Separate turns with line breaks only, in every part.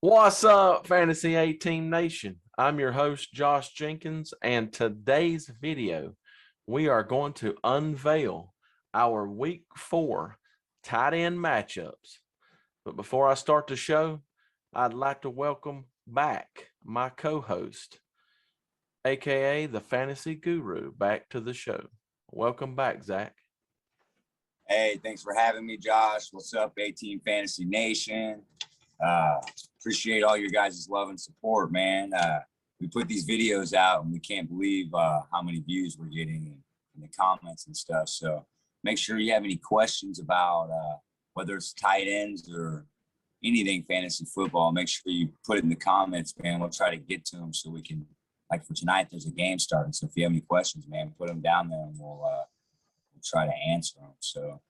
What's up, Fantasy A Team Nation? I'm your host, Josh Jenkins, and today's video, we are going to unveil our Week 4 tight end matchups. But before I start the show, I'd like to welcome back my co-host, aka the Fantasy Guru, back to the show. Welcome back, Zach.
Hey, thanks for having me, Josh. What's up, A-Team Fantasy Nation? Appreciate all your guys' love and support, man. We put these videos out, and we can't believe how many views we're getting in the comments and stuff. So make sure you have any questions about whether it's tight ends or anything fantasy football. Make sure you put it in the comments, man. We'll try to get to them so we can, like for tonight, there's a game starting. So if you have any questions, man, put them down there, and we'll try to answer them. So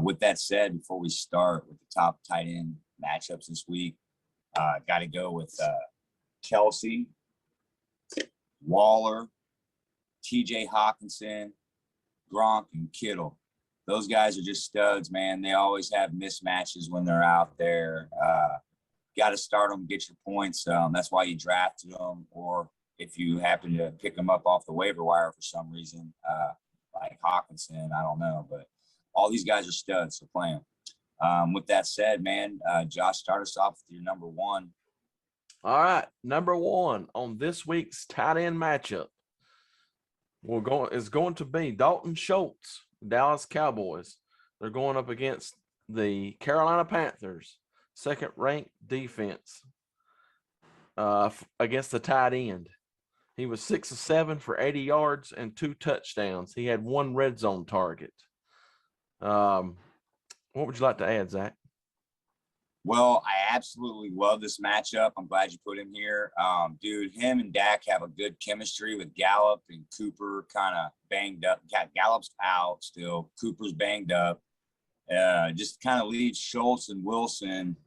with that said, before we start with the top tight end matchups this week, got to go with Kelsey, Waller, TJ Hawkinson, Gronk, and Kittle. Those guys are just studs, man. They always have mismatches when they're out there. Got to start them, get your points. That's why you drafted them, or if you happen to pick them up off the waiver wire for some reason, like Hawkinson, I don't know, but all these guys are studs, so play them. With that said, man, Josh, start us off with your number one.
All right, number one on this week's tight end matchup is going to be Dalton Schultz, Dallas Cowboys. They're going up against the Carolina Panthers, second-ranked defense against the tight end. He was 6 of 7 for 80 yards and 2 touchdowns. He had 1 red zone target. What would you like to add, Zach?
Well, I absolutely love this matchup. I'm glad you put him here. Dude, him and Dak have a good chemistry with Gallup and Cooper kind of banged up. Gallup's out still. Cooper's banged up. Just kind of leaves Schultz and Wilson,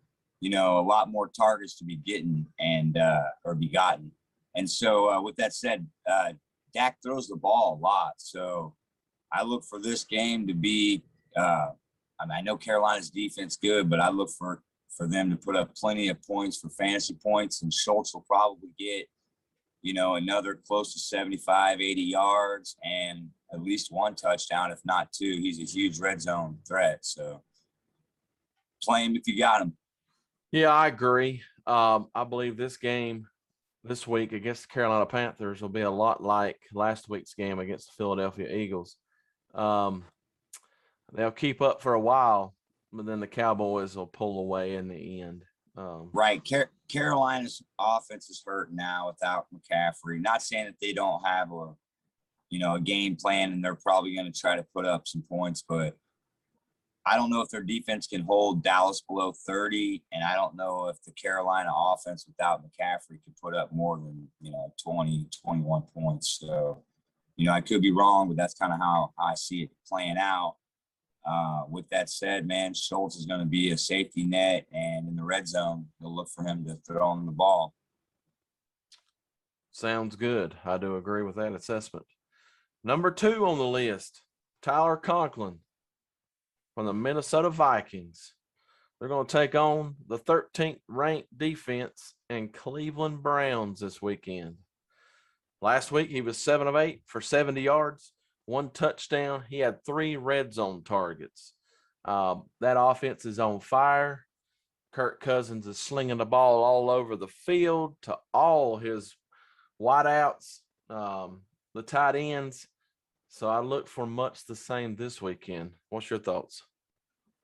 a lot more targets to be getting and or be gotten. And so with that said, Dak throws the ball a lot. So I look for this game to be I know Carolina's defense good, but I look for them to put up plenty of points for fantasy points, and Schultz will probably get, another close to 75, 80 yards and at least 1 touchdown, if not 2. He's a huge red zone threat. So play him if you got him.
Yeah, I agree. I believe this game this week against the Carolina Panthers will be a lot like last week's game against the Philadelphia Eagles. They'll keep up for a while, but then the Cowboys will pull away in the end.
Right. Carolina's offense is hurt now without McCaffrey. Not saying that they don't have a game plan and they're probably going to try to put up some points, but I don't know if their defense can hold Dallas below 30, and I don't know if the Carolina offense without McCaffrey can put up more than, 20, 21 points. So, I could be wrong, but that's kind of how I see it playing out. With that said, man, Schultz is going to be a safety net, and in the red zone, they'll look for him to throw him the ball.
Sounds good. I do agree with that assessment. Number 2 on the list, Tyler Conklin from the Minnesota Vikings. They're going to take on the 13th ranked defense and Cleveland Browns this weekend. Last week, he was 7 of 8 for 70 yards, 1 touchdown. He had 3 red zone targets. That offense is on fire. Kirk Cousins is slinging the ball all over the field to all his wideouts, the tight ends. So I look for much the same this weekend. What's your thoughts?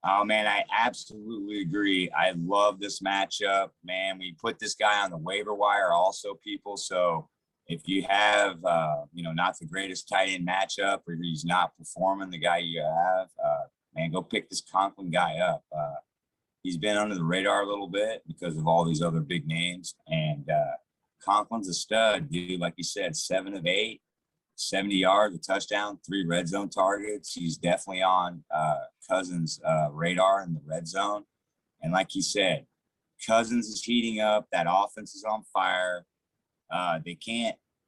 Oh, man, I absolutely agree. I love this matchup, man. We put this guy on the waiver wire also, people. So if you have, not the greatest tight end matchup, or he's not performing the guy you have, man, go pick this Conklin guy up. He's been under the radar a little bit because of all these other big names. And Conklin's a stud, dude. Like you said, 7 of 8. 70 yards, a touchdown, 3 red zone targets. He's definitely on Cousins' radar in the red zone. And like you said, Cousins is heating up. That offense is on fire.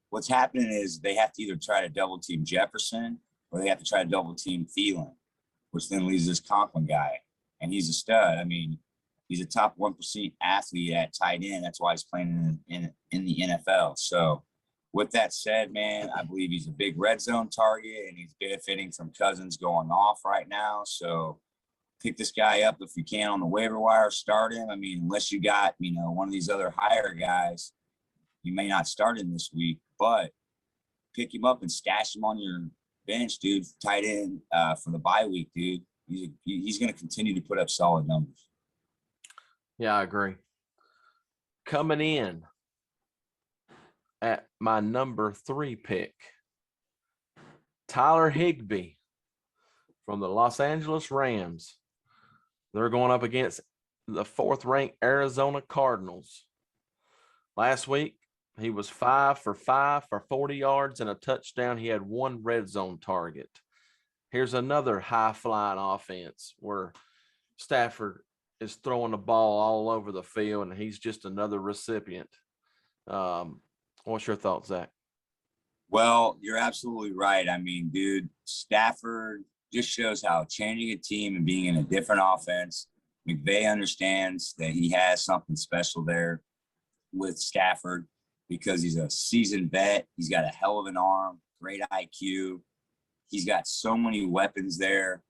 What's happening is they have to either try to double team Jefferson or they have to try to double team Thielen, which then leaves this Conklin guy. And he's a stud. I mean, He's a top 1% athlete at tight end. That's why he's playing in the NFL. So with that said, man, I believe he's a big red zone target, and he's benefiting from Cousins going off right now. So pick this guy up if you can on the waiver wire, start him. I mean, unless you got, one of these other higher guys, you may not start him this week, but pick him up and stash him on your bench, dude, tight end for the bye week, dude. He's going to continue to put up solid numbers.
Yeah, I agree. Coming in at my number 3 pick, Tyler Higby from the Los Angeles Rams. They're going up against the 4th-ranked Arizona Cardinals. Last week, he was 5 for 5 for 40 yards and a touchdown. He had 1 red zone target. Here's another high-flying offense where Stafford is throwing the ball all over the field, and he's just another recipient. What's your thoughts, Zach?
Well, you're absolutely right. I mean, dude, Stafford just shows how changing a team and being in a different offense, McVay understands that he has something special there with Stafford because he's a seasoned vet. He's got a hell of an arm, great IQ. He's got so many weapons there.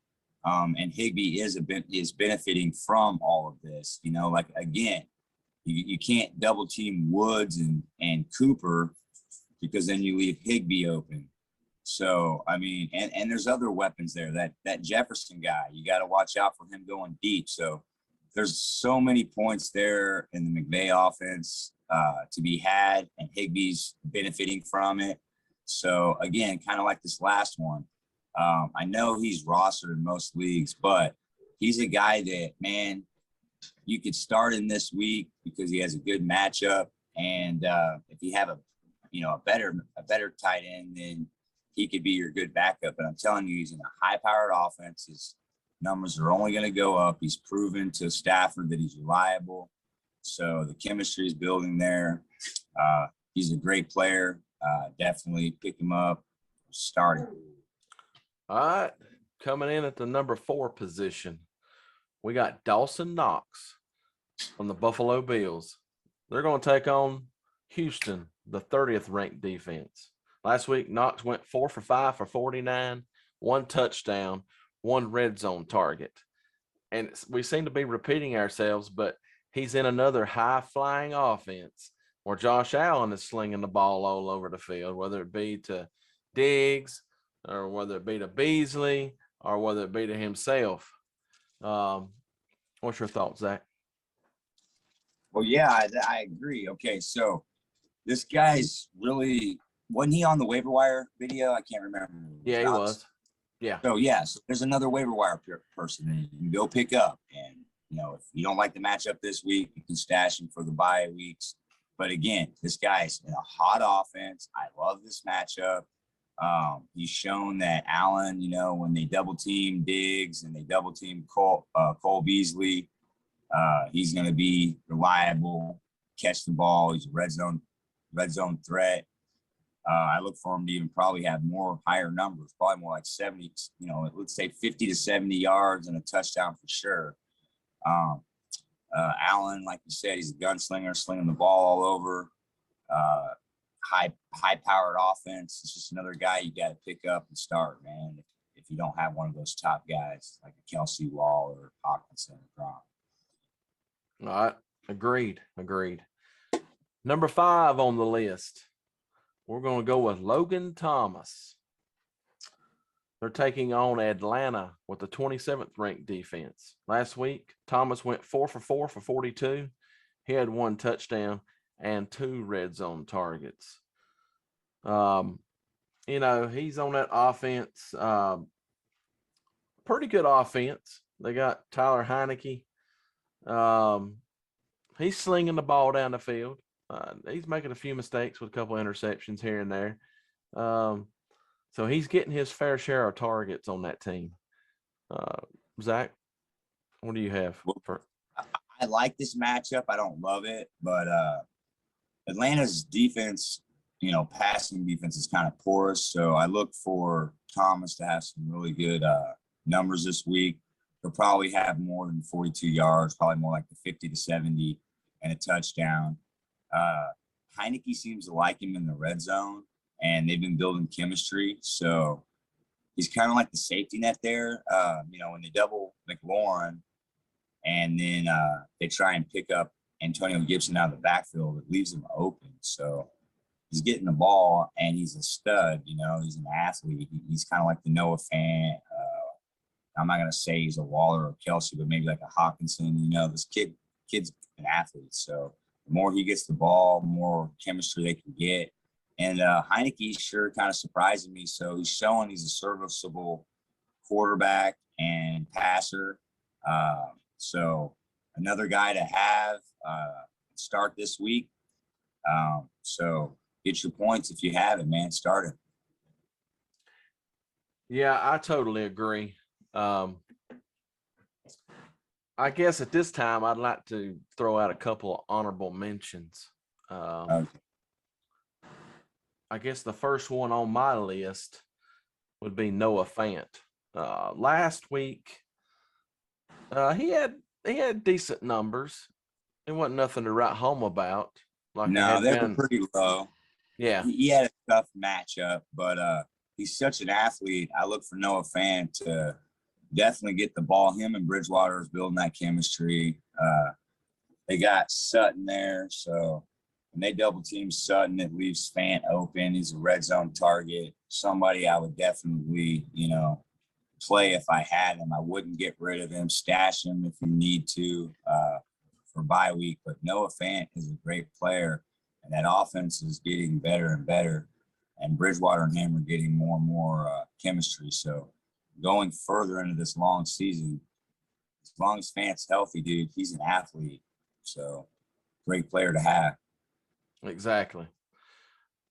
And Higby is benefiting from all of this. Like, again, you can't double team Woods and Cooper because then you leave Higby open. So, I mean, and there's other weapons there. That Jefferson guy, you got to watch out for him going deep. So there's so many points there in the McVay offense to be had, and Higby's benefiting from it. So, again, kind of like this last one, I know he's rostered in most leagues, but he's a guy that, man, you could start in this week because he has a good matchup. And if you have a better tight end, then he could be your good backup. But I'm telling you, he's in a high-powered offense. His numbers are only going to go up. He's proven to Stafford that he's reliable. So the chemistry is building there. He's a great player. Definitely pick him up, start him.
All right, coming in at the number 4 position, we got Dawson Knox from the Buffalo Bills. They're going to take on Houston, the 30th-ranked defense. Last week, Knox went 4 for 5 for 49, 1 touchdown, 1 red zone target. And we seem to be repeating ourselves, but he's in another high-flying offense where Josh Allen is slinging the ball all over the field, whether it be to Diggs or whether it be to Beasley or whether it be to himself. What's your thoughts, Zach?
Well, yeah, I agree. Okay, so this guy's really – wasn't he on the waiver wire video? I can't remember.
Yeah, he was. Yeah.
So, yes, there's another waiver wire person that you can go pick up. And, if you don't like the matchup this week, you can stash him for the bye weeks. But, again, this guy's in a hot offense. I love this matchup. He's shown that Allen, when they double-team Diggs and they double-team Cole Beasley, he's going to be reliable, catch the ball. He's a red zone threat. I look for him to even probably have higher numbers, probably more like 70, let's say 50 to 70 yards and a touchdown for sure. Allen, like you said, he's a gunslinger, slinging the ball all over. High-powered offense. It's just another guy you got to pick up and start, man, if you don't have one of those top guys like a Kelsey, Waller, Hawkinson, or Gronk.
All right. Agreed. Number 5 on the list, we're going to go with Logan Thomas. They're taking on Atlanta with the 27th-ranked defense. Last week, Thomas went 4 for 4 for 42. He had 1 touchdown and 2 red zone targets. He's on that offense. Pretty good offense. They got Tyler Heineke. He's slinging the ball down the field. He's making a few mistakes with a couple of interceptions here and there. So he's getting his fair share of targets on that team. Zach, what do you have?
I like this matchup. I don't love it, but Atlanta's defense, passing defense is kind of porous. So I look for Thomas to have some really good numbers this week. he'll probably have more than 42 yards, probably more like the 50 to 70 and a touchdown. Heineke seems to like him in the red zone, and they've been building chemistry. So he's kind of like the safety net there. When they double McLaurin and then they try and pick up Antonio Gibson out of the backfield, it leaves him open. So he's getting the ball, and he's a stud. He's an athlete. He's kind of like the Noah Fant. I'm not gonna say he's a Waller or Kelsey, but maybe like a Hawkinson. This kid's an athlete. So the more he gets the ball, more chemistry they can get. And Heineke sure kind of surprising me. So he's showing he's a serviceable quarterback and passer. So another guy to have start this week. So get your points if you have it, man. Start it.
Yeah, I totally agree. I guess at this time, I'd like to throw out a couple of honorable mentions.
Okay.
I guess the first one on my list would be Noah Fant. Last week, he had decent numbers. It wasn't nothing to write home about.
No, they were pretty low.
Yeah,
he had a tough matchup, but he's such an athlete. I look for Noah Fant to definitely get the ball. Him and Bridgewater is building that chemistry. They got Sutton there, so when they double team Sutton, it leaves Fant open. He's a red zone target. Somebody I would definitely, play if I had him. I wouldn't get rid of him. Stash him if you need to for bye week. But Noah Fant is a great player, and that offense is getting better and better. And Bridgewater and him are getting more and more chemistry. So going further into this long season, as long as Fant's healthy, dude, he's an athlete. So great player to have.
exactly.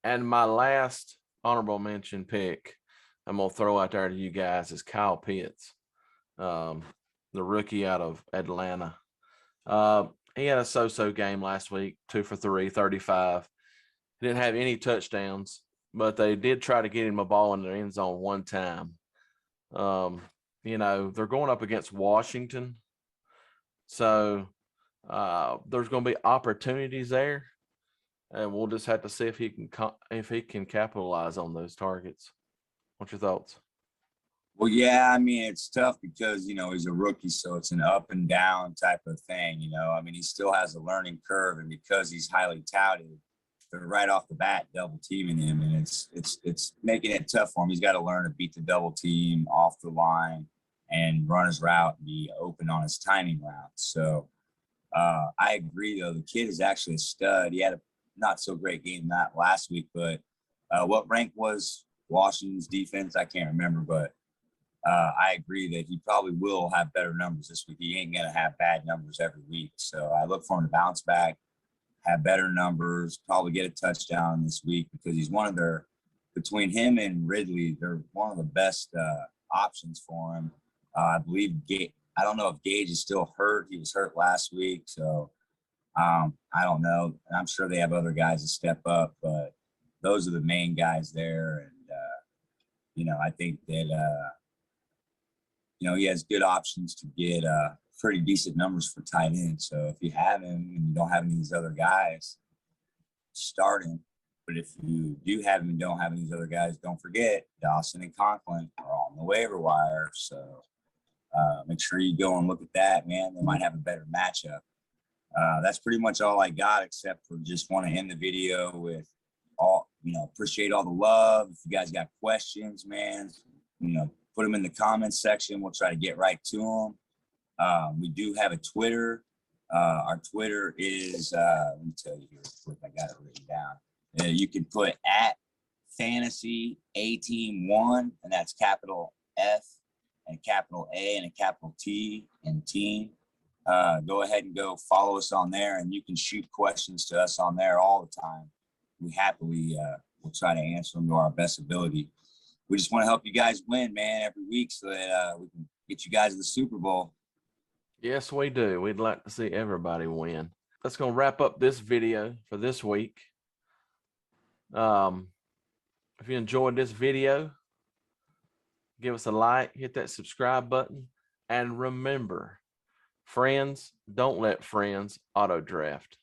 And my last honorable mention pick I'm going to throw out there to you guys is Kyle Pitts, the rookie out of Atlanta. He had a so-so game last week, 2 for 3, 35. He didn't have any touchdowns, but they did try to get him a ball in the end zone one time. They're going up against Washington. So there's going to be opportunities there, and we'll just have to see if he can capitalize on those targets. What's your thoughts?
Well, yeah, it's tough because, he's a rookie, so it's an up and down type of thing, he still has a learning curve, and because he's highly touted, they're right off the bat double teaming him, and it's making it tough for him. He's got to learn to beat the double team off the line and run his route and be open on his timing route. So I agree, though. The kid is actually a stud. He had a not so great game that last week, but what rank was Washington's defense? I can't remember, but I agree that he probably will have better numbers this week. He ain't going to have bad numbers every week. So I look for him to bounce back, have better numbers, probably get a touchdown this week because he's between him and Ridley, they're one of the best options for him. I believe, I don't know if Gage is still hurt. He was hurt last week. So I don't know. I'm sure they have other guys to step up, but those are the main guys there. And, I think that, he has good options to get pretty decent numbers for tight end. So if you have him and you don't have any of these other guys, start him. But if you do have him and don't have any of these other guys, don't forget Dawson and Conklin are on the waiver wire. So make sure you go and look at that, man. They might have a better matchup. That's pretty much all I got, except for just want to end the video with appreciate all the love. If you guys got questions, man, put them in the comments section. We'll try to get right to them. We do have a Twitter. Our Twitter is, let me tell you here real quick. I got it written down. You can put at Fantasy A Team 1, and that's capital F and a capital A and a capital T and team. Go ahead and go follow us on there, and you can shoot questions to us on there all the time. We happily will try to answer them to our best ability. We just want to help you guys win, man, every week so that we can get you guys to the Super Bowl.
Yes, we do. We'd like to see everybody win. That's going to wrap up this video for this week. If you enjoyed this video, give us a like, hit that subscribe button, And remember, friends, don't let friends auto draft.